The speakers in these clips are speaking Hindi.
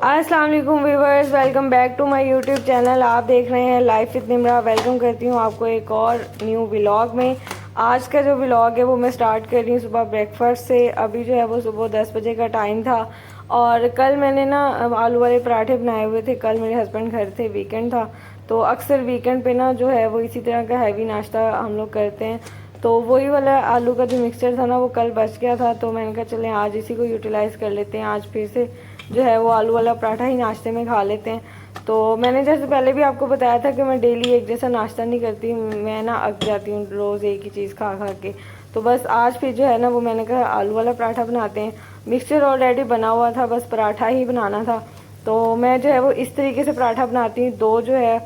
अस्सलाम वालेकुम viewers, welcome back to my YouTube channel. आप देख रहे हैं लाइफ विद निम्रा। वेलकम करती हूँ आपको एक और न्यू व्लॉग में। आज का जो व्लॉग है वो मैं स्टार्ट कर रही हूँ सुबह ब्रेकफास्ट से। अभी जो है वो सुबह 10 बजे का टाइम था और कल मैंने ना आलू वाले पराठे बनाए हुए थे। कल मेरे हस्बैंड घर थे, वीकेंड था, तो अक्सर वीकेंड पे ना जो है वो इसी तरह का हैवी नाश्ता हम लोग करते हैं। तो वही वाला आलू का जो मिक्सचर था ना वो कल बच गया था, तो मैंने कहा चलें आज इसी को यूटिलाइज़ कर लेते हैं। आज फिर से जो है वो आलू वाला पराठा ही नाश्ते में खा लेते हैं। तो मैंने जैसे पहले भी आपको बताया था कि मैं डेली एक जैसा नाश्ता नहीं करती, मैं ना अक जाती हूँ रोज़ एक ही चीज़ खा खा के। तो बस आज फिर जो है ना वो मैंने कहा आलू वाला पराठा बनाते हैं। मिक्सचर ऑलरेडी बना हुआ था, बस पराठा ही बनाना था। तो मैं जो है वो इस तरीके से पराठा बनाती हूँ। दो जो है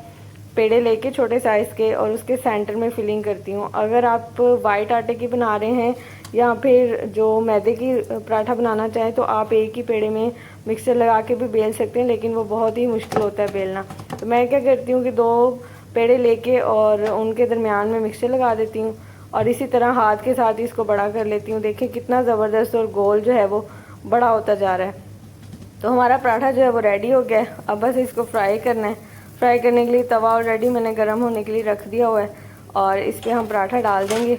पेड़े लेके छोटे साइज़ के और उसके सेंटर में फिलिंग करती हूँ। अगर आप वाइट आटे की बना रहे हैं या फिर जो मैदे की पराठा बनाना चाहें तो आप एक ही पेड़े में मिक्सर लगा के भी बेल सकते हैं, लेकिन वो बहुत ही मुश्किल होता है बेलना। तो मैं क्या करती हूँ कि दो पेड़े लेके और उनके दरमियान में मिक्सर लगा देती हूँ और इसी तरह हाथ के साथ ही इसको बड़ा कर लेती हूँ। देखिए कितना ज़बरदस्त और गोल जो है वो बड़ा होता जा रहा है। तो हमारा पराठा जो है वो रेडी हो गया है। अब बस इसको फ्राई करना है। फ्राई करने के लिए तवा ऑलरेडी मैंने गर्म होने के लिए रख दिया हुआ है और इस पर हम पराठा डाल देंगे।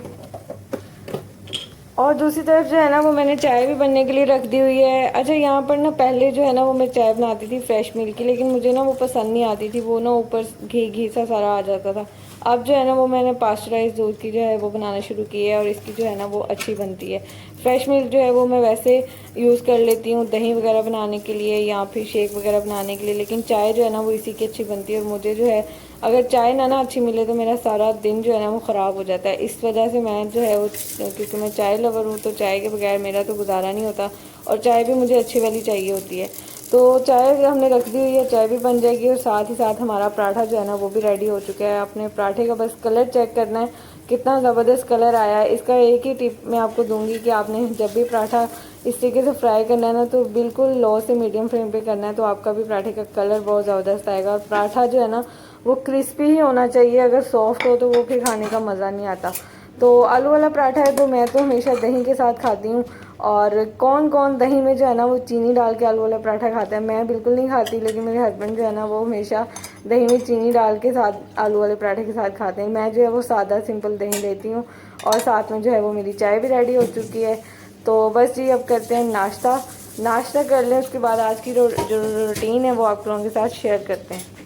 और दूसरी तरफ जो है ना वो मैंने चाय भी बनने के लिए रख दी हुई है। अच्छा, यहाँ पर ना पहले जो है ना वो मैं चाय बनाती थी फ्रेश मिल्क की, लेकिन मुझे ना वो पसंद नहीं आती थी, वो ना ऊपर घी घी सा सारा आ जाता था। अब जो है ना वो मैंने पास्चराइज दूध की जो है वो बनाना शुरू की है और इसकी जो है ना वो अच्छी बनती है। फ्रेश मिल्क जो है वो मैं वैसे यूज़ कर लेती हूँ दही वगैरह बनाने के लिए या फिर शेक वगैरह बनाने के लिए, लेकिन चाय जो है ना वो इसी की अच्छी बनती है। और मुझे जो है अगर चाय ना अच्छी मिले तो मेरा सारा दिन जो है ना वो ख़राब हो जाता है। इस वजह से मैं जो है वो, क्योंकि मैं चाय लवर हूँ तो चाय के बगैर मेरा तो गुजारा नहीं होता और चाय भी मुझे अच्छी वाली चाहिए होती है। तो चाय हमने रख दी हुई है, चाय भी बन जाएगी और साथ ही साथ हमारा पराठा जो है ना वो भी रेडी हो चुका है। अपने पराठे का बस कलर चेक करना है, कितना ज़बरदस्त कलर आया है। इसका एक ही टिप मैं आपको दूंगी कि आपने जब भी पराठा इस तरीके से फ्राई करना है ना तो बिल्कुल लो से मीडियम फ्लेम पे करना है, तो आपका भी पराठे का कलर बहुत ज़बरदस्त आएगा। और पराठा जो है ना वो क्रिस्पी ही होना चाहिए, अगर सॉफ्ट हो तो वो फिर खाने का मज़ा नहीं आता। तो आलू वाला पराठा है तो मैं तो हमेशा दही के साथ खाती हूँ। और कौन कौन दही में जो है ना वो चीनी डाल के आलू वाला पराठा खाता है, मैं बिल्कुल नहीं खाती, लेकिन मेरे हस्बैंड जो है ना वो हमेशा दही में चीनी डाल के साथ आलू वाले पराठे के साथ खाते हैं। मैं जो है वो सादा सिंपल दही लेती हूँ और साथ में जो है वो मेरी चाय भी रेडी हो चुकी है। तो बस जी अब करते हैं नाश्ता। नाश्ता कर लें, उसके बाद आज की जो रूटीन है वो आप लोगों के साथ शेयर करते हैं।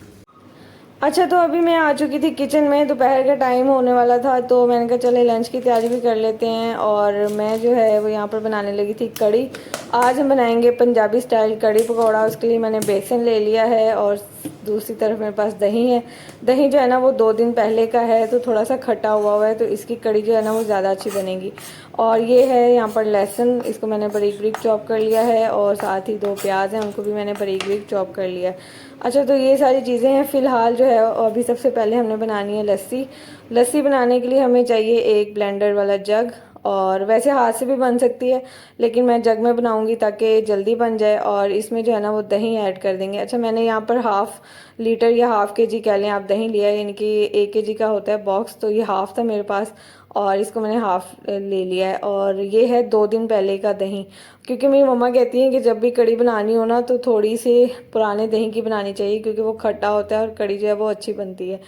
अच्छा, तो अभी मैं आ चुकी थी किचन में, दोपहर का टाइम होने वाला था तो मैंने कहा चले लंच की तैयारी भी कर लेते हैं। और मैं जो है वो यहाँ पर बनाने लगी थी कड़ी। आज हम बनाएंगे पंजाबी स्टाइल कड़ी पकौड़ा। उसके लिए मैंने बेसन ले लिया है और दूसरी तरफ मेरे पास दही है। दही जो है ना वो 2 दिन पहले का है तो थोड़ा सा खट्टा हुआ है, तो इसकी कड़ी जो है ना वो ज़्यादा अच्छी बनेगी। और ये है यहाँ पर लहसुन, इसको मैंने बारीक बारीक चॉप कर लिया है और साथ ही 2 प्याज हैं, उनको भी मैंने बारीक बारीक चॉप कर लिया है। अच्छा, तो ये सारी चीज़ें हैं फ़िलहाल जो है। और अभी सबसे पहले हमने बनानी है लस्सी। लस्सी बनाने के लिए हमें चाहिए एक ब्लेंडर वाला जग, और वैसे हाथ से भी बन सकती है लेकिन मैं जग में बनाऊंगी ताकि जल्दी बन जाए। और इसमें जो है ना वो दही ऐड कर देंगे। अच्छा, मैंने यहाँ पर हाफ़ लीटर या हाफ़ केजी कह लें आप दही लिया है, यानी कि 1 केजी का होता है बॉक्स, तो ये हाफ़ था मेरे पास और इसको मैंने हाफ़ ले लिया है। और ये है 2 दिन पहले का दही, क्योंकि मेरी मम्मा कहती हैं कि जब भी कड़ी बनानी हो ना तो थोड़ी सी पुराने दही की बनानी चाहिए, क्योंकि वो खट्टा होता है और कड़ी जो है वो अच्छी बनती है।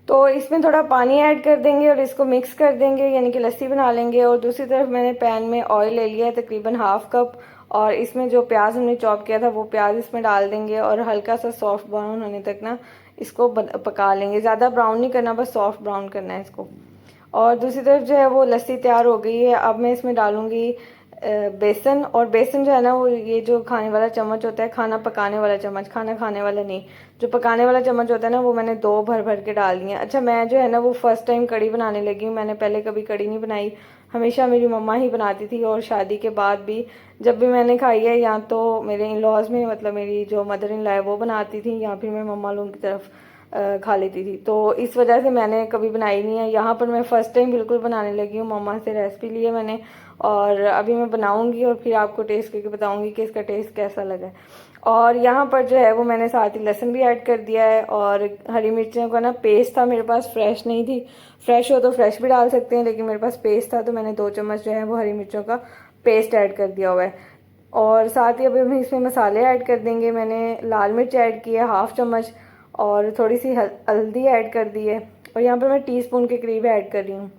तो इसमें थोड़ा पानी ऐड कर देंगे और इसको मिक्स कर देंगे, यानी कि लस्सी बना लेंगे। और दूसरी तरफ मैंने पैन में ऑयल ले लिया है तकरीबन हाफ़ कप, और इसमें जो प्याज हमने चॉप किया था वो प्याज इसमें डाल देंगे और हल्का सा सॉफ्ट ब्राउन होने तक ना इसको पका लेंगे। ज़्यादा ब्राउन नहीं करना, बस सॉफ्ट ब्राउन करना है इसको। और दूसरी तरफ जो है वो लस्सी तैयार हो गई है। अब मैं इसमें डालूंगी बेसन। और बेसन जो है ना वो ये जो खाने वाला चम्मच होता है, खाना पकाने वाला चम्मच, खाना खाने वाला नहीं, जो पकाने वाला चम्मच होता है ना वो मैंने 2 भर भर के डाल दिए। अच्छा, मैं जो है ना वो फर्स्ट टाइम कड़ी बनाने लगी हूँ, मैंने पहले कभी कड़ी नहीं बनाई, हमेशा मेरी मम्मा ही बनाती थी। और शादी के बाद भी जब भी मैंने खाई है या तो मेरे इन लॉज में, मतलब मेरी जो मदर इन लॉ है वो बनाती थी, या फिर मैं मम्मा लोगों की तरफ खा लेती थी, तो इस वजह से मैंने कभी बनाई नहीं है। यहाँ पर मैं फ़र्स्ट टाइम बिल्कुल बनाने लगी हूँ, मम्मा से रेसिपी ली है मैंने और अभी मैं बनाऊँगी और फिर आपको टेस्ट करके बताऊँगी कि इसका टेस्ट कैसा लगा है। और यहाँ पर जो है वो मैंने साथ ही लहसुन भी ऐड कर दिया है। और हरी मिर्चों का ना पेस्ट था मेरे पास, फ्रेश नहीं थी, फ्रेश हो तो फ्रेश भी डाल सकते हैं, लेकिन मेरे पास पेस्ट था तो मैंने 2 चम्मच जो है वो हरी मिर्चों का पेस्ट ऐड कर दिया हुआ है। और साथ ही अभी हम इसमें मसाले ऐड कर देंगे। मैंने लाल मिर्च ऐड की है 1/2 चम्मच, और थोड़ी सी हल्दी ऐड कर दी है, और यहाँ पर मैं टीस्पून के करीब ऐड कर रही हूँ।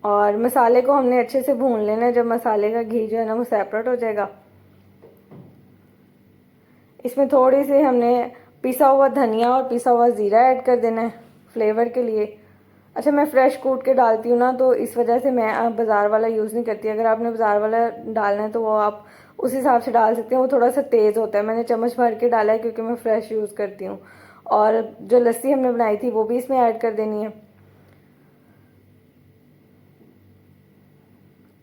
और मसाले को हमने अच्छे से भून लेना है। जब मसाले का घी जो है ना वो सेपरेट हो जाएगा, इसमें थोड़ी सी हमने पिसा हुआ धनिया और पिसा हुआ ज़ीरा ऐड कर देना है फ्लेवर के लिए। अच्छा, मैं फ़्रेश कूट के डालती हूँ ना, तो इस वजह से मैं बाज़ार वाला यूज़ नहीं करती। अगर आपने बाज़ार वाला डालना है तो वो आप उस हिसाब से डाल सकते हैं, वो थोड़ा सा तेज़ होता है। मैंने चम्मच भर के डाला है क्योंकि मैं फ़्रेश यूज़ करती हूँ। और जो लस्सी हमने बनाई थी वो भी इसमें ऐड कर देनी है।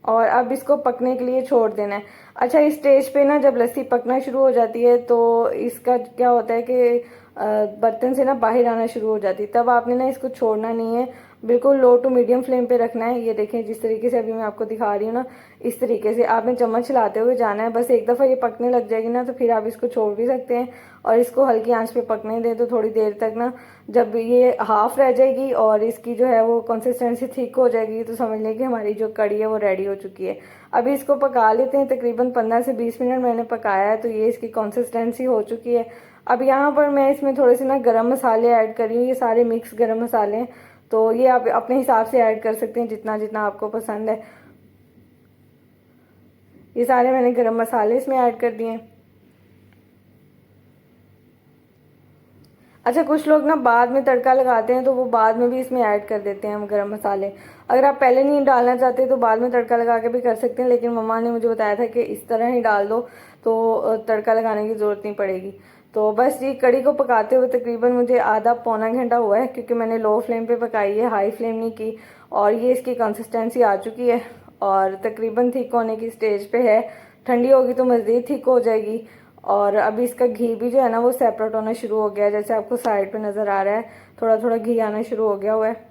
और अब इसको पकने के लिए छोड़ देना है। अच्छा, इस स्टेज पे ना जब लस्सी पकना शुरू हो जाती है तो इसका क्या होता है कि बर्तन से ना बाहर आना शुरू हो जाती है। तब आपने ना इसको छोड़ना नहीं है, बिल्कुल लो टू मीडियम फ्लेम पे रखना है। ये देखें, जिस तरीके से अभी मैं आपको दिखा रही हूँ ना, इस तरीके से आपने चम्मच चलाते हुए जाना है। बस एक दफ़ा ये पकने लग जाएगी ना तो फिर आप इसको छोड़ भी सकते हैं, और इसको हल्की आंच पे पकने दें। तो थोड़ी देर तक ना, जब ये हाफ रह जाएगी और इसकी जो है वो कंसिस्टेंसी थिक हो जाएगी, तो समझ लें कि हमारी जो कड़ी है वो रेडी हो चुकी है। अभी इसको पका लेते हैं। तकरीबन 15 से 20 मिनट मैंने पकाया है, तो ये इसकी कंसिस्टेंसी हो चुकी है। अब यहाँ पर मैं इसमें थोड़े से ना गरम मसाले ऐड कर रही हूँ। ये सारे मिक्स गरम मसाले हैं, तो ये आप अपने हिसाब से ऐड कर सकते हैं जितना जितना आपको पसंद है। ये सारे मैंने गरम मसाले इसमें ऐड कर दिए हैं। अच्छा, कुछ लोग ना बाद में तड़का लगाते हैं तो वो बाद में भी इसमें ऐड कर देते हैं हम गरम मसाले। अगर आप पहले नहीं डालना चाहते तो बाद में तड़का लगा के भी कर सकते हैं, लेकिन मम्मा ने मुझे बताया था कि इस तरह ही डाल दो तो तड़का लगाने की ज़रूरत नहीं पड़ेगी। तो बस ये कड़ी को पकाते हुए तकरीबन मुझे आधा पौना घंटा हुआ है, क्योंकि मैंने लो फ्लेम पे पकाई है, हाई फ्लेम नहीं की। और ये इसकी कंसिस्टेंसी आ चुकी है और तकरीबन थिक होने की स्टेज पे है। ठंडी होगी तो मज़ीद थिक हो जाएगी। और अभी इसका घी भी जो है ना वो सेपरेट होना शुरू हो गया है, जैसे आपको साइड पे नज़र आ रहा है, थोड़ा थोड़ा घी आना शुरू हो गया हुआ है।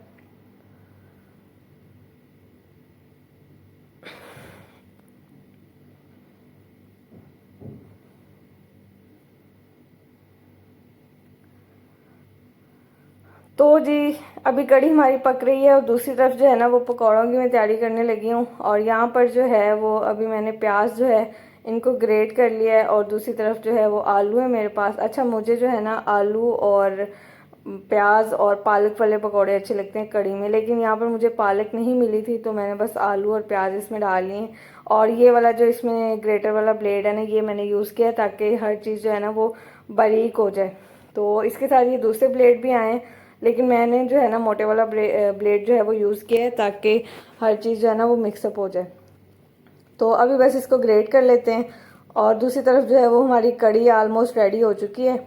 तो जी, अभी कढ़ी हमारी पक रही है और दूसरी तरफ जो है ना वो पकौड़ों की मैं तैयारी करने लगी हूँ। और यहाँ पर जो है वो अभी मैंने प्याज जो है इनको ग्रेट कर लिया है, और दूसरी तरफ जो है वो आलू है मेरे पास। अच्छा, मुझे जो है ना आलू और प्याज और पालक वाले पकौड़े अच्छे लगते हैं कढ़ी में, लेकिन यहाँ पर मुझे पालक नहीं मिली थी तो मैंने बस आलू और प्याज इसमें डाल लिए। और ये वाला जो इसमें ग्रेटर वाला ब्लेड है ना, ये मैंने यूज़ किया ताकि हर चीज़ जो है ना वो बारीक हो जाए। तो इसके साथ ये दूसरे ब्लेड भी आए, लेकिन मैंने जो है ना मोटे वाला ब्लेड जो है वो यूज़ किया है ताकि हर चीज़ जो है ना वो मिक्सअप हो जाए। तो अभी बस इसको ग्रेट कर लेते हैं। और दूसरी तरफ जो है वो हमारी कड़ी आलमोस्ट रेडी हो चुकी है।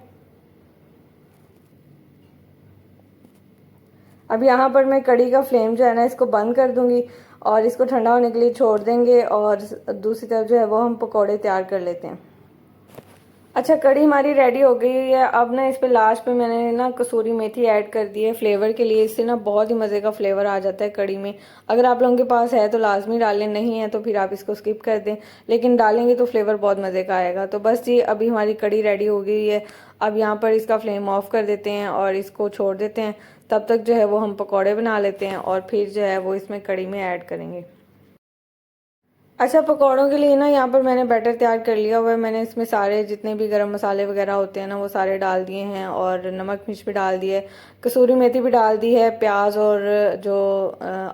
अब यहाँ पर मैं कड़ी का फ्लेम जो है ना इसको बंद कर दूंगी और इसको ठंडा होने के लिए छोड़ देंगे, और दूसरी तरफ जो है वो हम पकौड़े तैयार कर लेते हैं। अच्छा, कड़ी हमारी रेडी हो गई है। अब ना इस पे लास्ट पे मैंने ना कसूरी मेथी ऐड कर दी है फ्लेवर के लिए। इससे ना बहुत ही मज़े का फ्लेवर आ जाता है कड़ी में। अगर आप लोगों के पास है तो लाजमी डालें, नहीं है तो फिर आप इसको स्किप कर दें, लेकिन डालेंगे तो फ्लेवर बहुत मज़े का आएगा। तो बस जी, अभी हमारी कड़ी रेडी हो गई है। अब यहाँ पर इसका फ्लेम ऑफ कर देते हैं और इसको छोड़ देते हैं। तब तक जो है वो हम पकौड़े बना लेते हैं और फिर जो है वो इसमें कड़ी में ऐड करेंगे। अच्छा, पकौड़ों के लिए ना यहाँ पर मैंने बैटर तैयार कर लिया हुआ है। मैंने इसमें सारे जितने भी गरम मसाले वगैरह होते हैं ना वो सारे डाल दिए हैं, और नमक मिर्च भी डाल दिए, कसूरी मेथी भी डाल दी है, प्याज और जो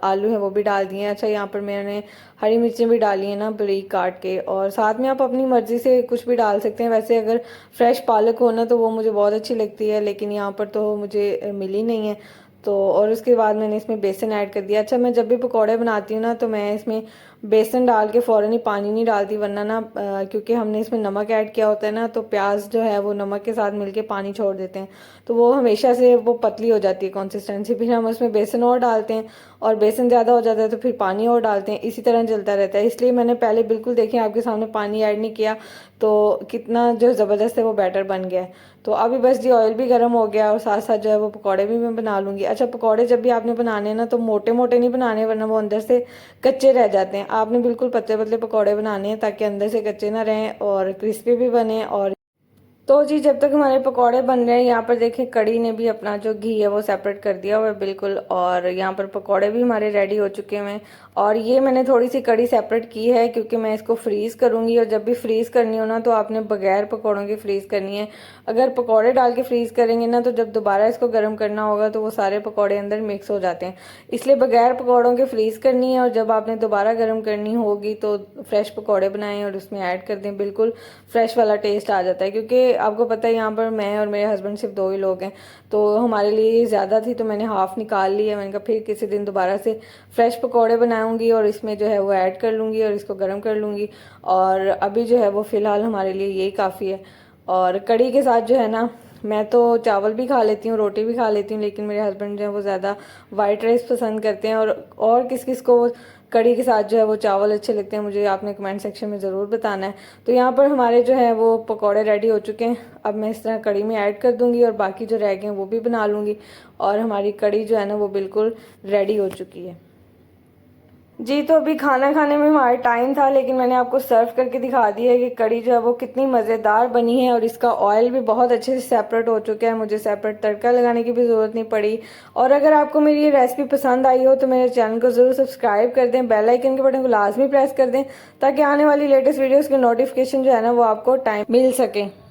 आलू हैं वो भी डाल दिए हैं। अच्छा, यहाँ पर मैंने हरी मिर्चें भी डाली हैं ना बारीक काट के, और साथ में आप अपनी मर्ज़ी से कुछ भी डाल सकते हैं। वैसे अगर फ्रेश पालक हो ना तो वो मुझे बहुत अच्छी लगती है, लेकिन यहाँ पर तो मुझे मिली नहीं है। तो और उसके बाद मैंने इसमें बेसन ऐड कर दिया। अच्छा, मैं जब भी पकौड़े बनाती हूँ ना तो मैं इसमें बेसन डाल के फ़ौरन ही पानी नहीं डालती, वरना ना क्योंकि हमने इसमें नमक ऐड किया होता है ना, तो प्याज जो है वो नमक के साथ मिलके पानी छोड़ देते हैं, तो वो हमेशा से वो पतली हो जाती है कंसिस्टेंसी। फिर हम उसमें बेसन और डालते हैं, और बेसन ज़्यादा हो जाता है तो फिर पानी और डालते हैं, इसी तरह चलता रहता है। इसलिए मैंने पहले बिल्कुल देखिए आपके सामने पानी ऐड नहीं किया, तो कितना जो ज़बरदस्त है वो बैटर बन गया है। तो अभी बस जी ऑयल भी गर्म हो गया, और साथ साथ जो है वो पकौड़े भी मैं बना लूँगी। अच्छा, पकौड़े जब भी आपने बनाने हैं ना तो मोटे मोटे नहीं बनाने, वरना वो अंदर से कच्चे रह जाते हैं। आपने बिल्कुल पतले पतले पकौड़े बनाने हैं ताकि अंदर से कच्चे ना रहें और क्रिस्पी भी बने। और तो जी जब तक हमारे पकौड़े बन रहे हैं, यहाँ पर देखें कड़ी ने भी अपना जो घी है वो सेपरेट कर दिया हुआ है बिल्कुल, और यहाँ पर पकौड़े भी हमारे रेडी हो चुके हैं। और ये मैंने थोड़ी सी कड़ी सेपरेट की है क्योंकि मैं इसको फ्रीज़ करूँगी, और जब भी फ्रीज़ करनी हो ना तो आपने बगैर पकौड़ों के फ्रीज़ करनी है। अगर पकौड़े डाल के फ्रीज़ करेंगे ना तो जब दोबारा इसको गर्म करना होगा तो वो सारे पकौड़े अंदर मिक्स हो जाते हैं, इसलिए बगैर पकौड़ों के फ्रीज़ करनी है। और जब आपने दोबारा गर्म करनी होगी तो फ्रेश पकौड़े बनाएं और उसमें ऐड कर दें, बिल्कुल फ्रेश वाला टेस्ट आ जाता है। क्योंकि आपको पता है यहाँ पर मैं और मेरे हस्बैंड सिर्फ 2 ही लोग हैं, तो हमारे लिए ज़्यादा थी तो मैंने हाफ़ निकाल ली है। मैंने कहा फिर किसी दिन दोबारा से फ्रेश पकौड़े बनाऊंगी और इसमें जो है वो ऐड कर लूँगी और इसको गर्म कर लूँगी। और अभी जो है वो फ़िलहाल हमारे लिए यही काफ़ी है। और कड़ी के साथ जो है ना, मैं तो चावल भी खा लेती हूँ, रोटी भी खा लेती हूँ, लेकिन मेरे हस्बैंड जो है वो ज़्यादा वाइट राइस पसंद करते हैं। और किस किस को कड़ी के साथ जो है वो चावल अच्छे लगते हैं, मुझे आपने कमेंट सेक्शन में ज़रूर बताना है। तो यहाँ पर हमारे जो है वो पकौड़े रेडी हो चुके हैं। अब मैं इस तरह कड़ी में ऐड कर दूँगी और बाकी जो रह गए हैं वो भी बना लूँगी, और हमारी कड़ी जो है ना वो बिल्कुल रेडी हो चुकी है जी। तो अभी खाना खाने में हमारा टाइम था, लेकिन मैंने आपको सर्व करके दिखा दिया है कि कड़ी जो है वो कितनी मज़ेदार बनी है, और इसका ऑयल भी बहुत अच्छे से सेपरेट हो चुका है, मुझे सेपरेट तड़का लगाने की भी ज़रूरत नहीं पड़ी। और अगर आपको मेरी ये रेसिपी पसंद आई हो तो मेरे चैनल को ज़रूर सब्सक्राइब कर दें, बेल आइकन के बटन को लाजमी प्रेस कर दें ताकि आने वाली लेटेस्ट वीडियोज़ की नोटिफिकेशन जो है ना वो आपको टाइम मिल सके।